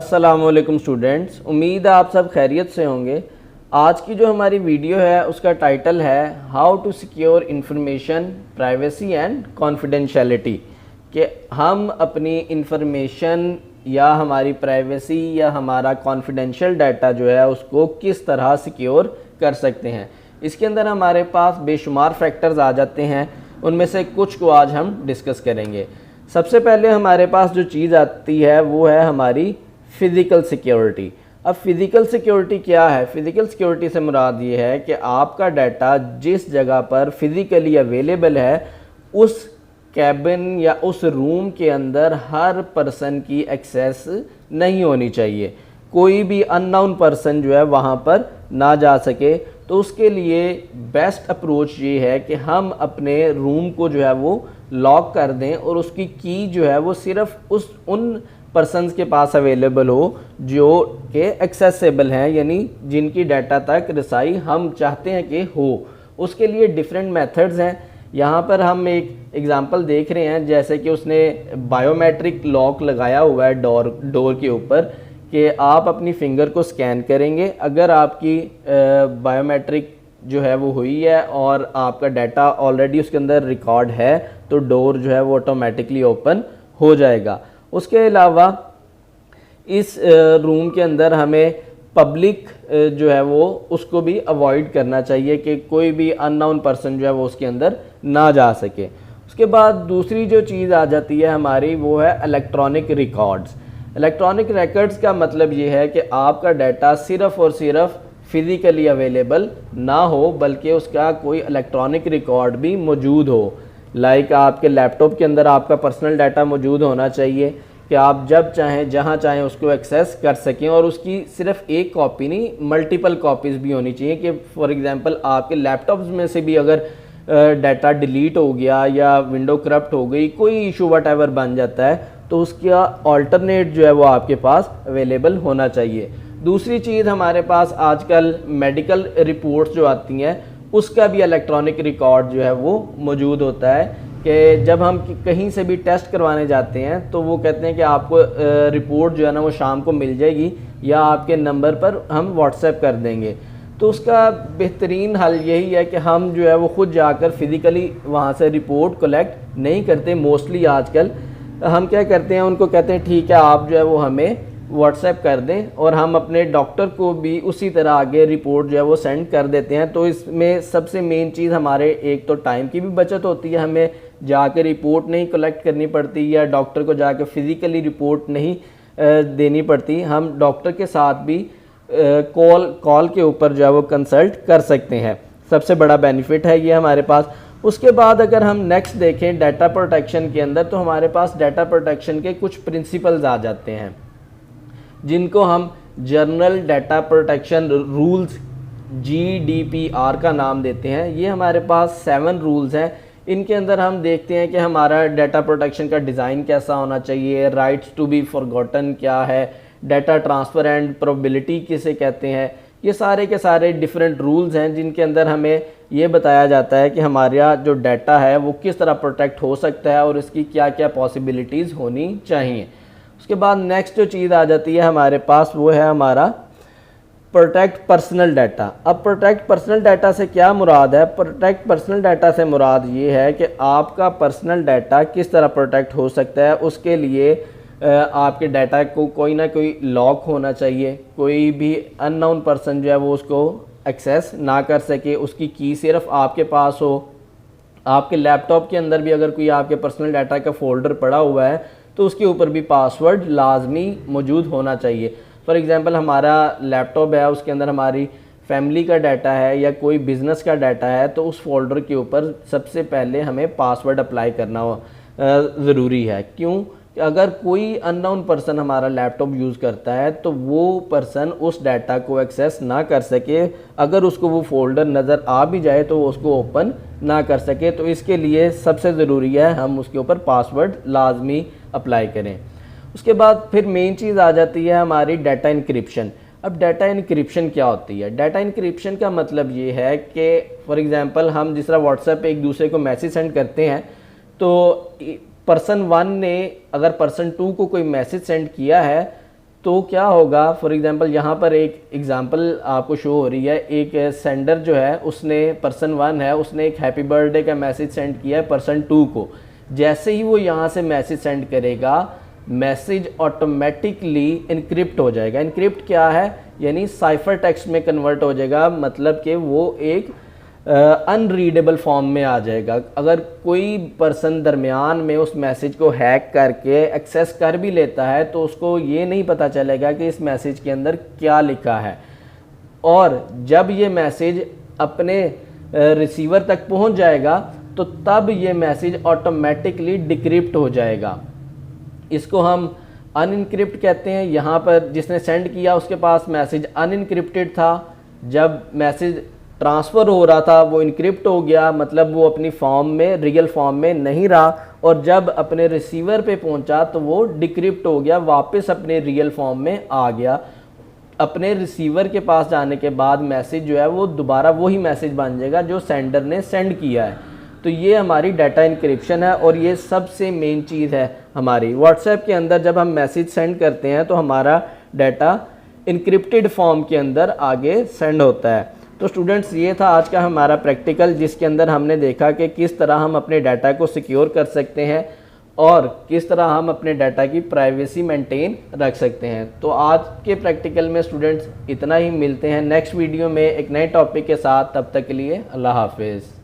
अस्सलामुअलैकुम स्टूडेंट्स, उम्मीद है आप सब खैरियत से होंगे। आज की जो हमारी वीडियो है उसका टाइटल है how to secure information privacy and confidentiality, कि हम अपनी इंफॉर्मेशन या हमारी प्राइवेसी या हमारा कॉन्फिडेंशियल डाटा जो है उसको किस तरह सिक्योर कर सकते हैं। इसके अंदर हमारे पास बेशुमार फैक्टर्स आ जाते हैं, उनमें से कुछ को आज हम डिस्कस करेंगे। सबसे पहले हमारे पास जो चीज़ आती है वो है हमारी फ़िज़िकल सिक्योरिटी। अब फ़िज़िकल सिक्योरिटी क्या है? फ़िज़िकल सिक्योरिटी से मुराद ये है कि आपका डाटा जिस जगह पर फिज़िकली अवेलेबल है उस कैबिन या उस रूम के अंदर हर पर्सन की एक्सेस नहीं होनी चाहिए, कोई भी अननोन पर्सन जो है वहाँ पर ना जा सके। तो उसके लिए बेस्ट अप्रोच ये है कि हम अपने रूम को जो है वो लॉक कर दें और उसकी की जो है वो सिर्फ उन पर्सन्स के पास अवेलेबल हो जो कि एक्सेसिबल हैं, यानी जिनकी डाटा तक रसाई हम चाहते हैं कि हो। उसके लिए डिफरेंट मेथड्स हैं। यहाँ पर हम एक एग्जांपल देख रहे हैं, जैसे कि उसने बायोमेट्रिक लॉक लगाया हुआ है डोर के ऊपर, कि आप अपनी फिंगर को स्कैन करेंगे, अगर आपकी बायोमेट्रिक जो है वो हुई है और आपका डाटा ऑलरेडी उसके अंदर रिकॉर्ड है तो डोर जो है वो ऑटोमेटिकली ओपन हो जाएगा। उसके अलावा इस रूम के अंदर हमें पब्लिक जो है वो उसको भी अवॉइड करना चाहिए कि कोई भी अननोन पर्सन जो है वो उसके अंदर ना जा सके। उसके बाद दूसरी जो चीज़ आ जाती है हमारी वो है इलेक्ट्रॉनिक रिकॉर्ड्स। इलेक्ट्रॉनिक रिकॉर्ड्स का मतलब ये है कि आपका डाटा सिर्फ़ और सिर्फ फिज़िकली अवेलेबल ना हो बल्कि उसका कोई इलेक्ट्रॉनिक रिकॉर्ड भी मौजूद हो। लाइक आपके लैपटॉप के अंदर आपका पर्सनल डाटा मौजूद होना चाहिए कि आप जब चाहें जहां चाहें उसको एक्सेस कर सकें, और उसकी सिर्फ एक कॉपी नहीं मल्टीपल कॉपीज़ भी होनी चाहिए कि फॉर एग्जांपल आपके लैपटॉप्स में से भी अगर डाटा डिलीट हो गया या विंडो करप्ट हो गई, कोई इशू वट बन जाता है, तो उसका ऑल्टरनेट जो है वो आपके पास अवेलेबल होना चाहिए। दूसरी चीज़ हमारे पास आजकल मेडिकल रिपोर्ट्स जो आती हैं उसका भी इलेक्ट्रॉनिक रिकॉर्ड जो है वो मौजूद होता है कि जब हम कहीं से भी टेस्ट करवाने जाते हैं तो वो कहते हैं कि आपको रिपोर्ट जो है ना वो शाम को मिल जाएगी या आपके नंबर पर हम व्हाट्सएप कर देंगे। तो उसका बेहतरीन हल यही है कि हम जो है वो ख़ुद जाकर फिज़िकली वहाँ से रिपोर्ट कलेक्ट नहीं करते। मोस्टली आजकल हम क्या करते हैं, उनको कहते हैं ठीक है आप जो है वो हमें व्हाट्सएप कर दें और हम अपने डॉक्टर को भी उसी तरह आगे रिपोर्ट जो है वो सेंड कर देते हैं। तो इसमें सबसे मेन चीज़ हमारे एक तो टाइम की भी बचत होती है, हमें जाकर रिपोर्ट नहीं कलेक्ट करनी पड़ती या डॉक्टर को जाकर फिज़िकली रिपोर्ट नहीं देनी पड़ती। हम डॉक्टर के साथ भी कॉल के ऊपर जो है वो कंसल्ट कर सकते हैं। सबसे बड़ा बेनिफिट है ये हमारे पास। उसके बाद अगर हम नेक्स्ट देखें डाटा प्रोटेक्शन के अंदर, तो हमारे पास डाटा प्रोटेक्शन के कुछ प्रिंसिपल्स आ जाते हैं जिनको हम general data protection rules GDPR का नाम देते हैं। ये हमारे पास 7 रूल्स हैं। इनके अंदर हम देखते हैं कि हमारा डाटा प्रोटेक्शन का डिज़ाइन कैसा होना चाहिए, राइट्स टू बी फॉरगॉटन क्या है, डाटा ट्रांसफ़र एंड प्रोबेबिलिटी किसे कहते हैं। ये सारे के सारे डिफरेंट रूल्स हैं जिनके अंदर हमें ये बताया जाता है कि हमारा जो डाटा है वो किस तरह प्रोटेक्ट हो सकता है और इसकी क्या क्या पॉसिबिलिटीज़ होनी चाहिए। उसके बाद नेक्स्ट जो चीज़ आ जाती है हमारे पास वो है हमारा प्रोटेक्ट पर्सनल डाटा। अब प्रोटेक्ट पर्सनल डाटा से क्या मुराद है? प्रोटेक्ट पर्सनल डाटा से मुराद ये है कि आपका पर्सनल डाटा किस तरह प्रोटेक्ट हो सकता है। उसके लिए आपके डाटा को कोई ना कोई लॉक होना चाहिए, कोई भी अननोन पर्सन जो है वो उसको एक्सेस ना कर सके, उसकी की सिर्फ आपके पास हो। आपके लैपटॉप के अंदर भी अगर कोई आपके पर्सनल डाटा का फोल्डर पड़ा हुआ है तो उसके ऊपर भी पासवर्ड लाजमी मौजूद होना चाहिए। फॉर एग्जांपल हमारा लैपटॉप है, उसके अंदर हमारी फैमिली का डाटा है या कोई बिज़नेस का डाटा है, तो उस फोल्डर के ऊपर सबसे पहले हमें पासवर्ड अप्लाई करना ज़रूरी है। क्यों? अगर कोई अननोन पर्सन हमारा लैपटॉप यूज़ करता है तो वो पर्सन उस डाटा को एक्सेस ना कर सके, अगर उसको वो फोल्डर नज़र आ भी जाए तो वो उसको ओपन ना कर सके। तो इसके लिए सबसे ज़रूरी है हम उसके ऊपर पासवर्ड लाजमी अप्लाई करें। उसके बाद फिर मेन चीज़ आ जाती है हमारी डाटा इंक्रिप्शन। अब डाटा इंक्रिप्शन क्या होती है? डाटा इंक्रिप्शन का मतलब ये है कि फॉर एग्जांपल हम जिस तरह व्हाट्सएप पे एक दूसरे को मैसेज सेंड करते हैं, तो पर्सन 1 ने अगर पर्सन 2 को कोई मैसेज सेंड किया है तो क्या होगा, फॉर एग्जांपल यहाँ पर एक एग्जांपल आपको शो हो रही है। एक सेंडर जो है उसने, पर्सन 1 है, उसने एक हैप्पी बर्थडे का मैसेज सेंड किया है पर्सन 2 को। जैसे ही वो यहाँ से मैसेज सेंड करेगा, मैसेज ऑटोमेटिकली इनक्रिप्ट हो जाएगा। इनक्रिप्ट क्या है, यानी साइफर टेक्स्ट में कन्वर्ट हो जाएगा, मतलब कि वो एक अनरीडेबल फॉर्म में आ जाएगा। अगर कोई पर्सन दरमियान में उस मैसेज को हैक करके एक्सेस कर भी लेता है तो उसको ये नहीं पता चलेगा कि इस मैसेज के अंदर क्या लिखा है। और जब ये मैसेज अपने रिसीवर तक पहुंच जाएगा तो तब ये मैसेज ऑटोमेटिकली डिक्रिप्ट हो जाएगा। इसको हम अनइनक्रिप्ट कहते हैं। यहाँ पर जिसने सेंड किया उसके पास मैसेज अनइनक्रिप्टेड था, जब मैसेज ट्रांसफ़र हो रहा था वो इनक्रिप्ट हो गया, मतलब वो अपनी फॉर्म में, रियल फॉर्म में नहीं रहा, और जब अपने रिसीवर पे पहुंचा तो वो डिक्रिप्ट हो गया, वापस अपने रियल फॉर्म में आ गया। अपने रिसीवर के पास जाने के बाद मैसेज जो है वो दोबारा वही मैसेज बन जाएगा जो सेंडर ने सेंड किया है। तो ये हमारी डाटा इंक्रिप्शन है, और ये सबसे मेन चीज़ है हमारी। व्हाट्सएप के अंदर जब हम मैसेज सेंड करते हैं तो हमारा डाटा इंक्रिप्टेड फॉर्म के अंदर आगे सेंड होता है। तो स्टूडेंट्स, ये था आज का हमारा प्रैक्टिकल, जिसके अंदर हमने देखा कि किस तरह हम अपने डाटा को सिक्योर कर सकते हैं और किस तरह हम अपने डाटा की प्राइवेसी मेंटेन रख सकते हैं। तो आज के प्रैक्टिकल में स्टूडेंट्स इतना ही। मिलते हैं नेक्स्ट वीडियो में एक नए टॉपिक के साथ। तब तक के लिए अल्लाह हाफिज़।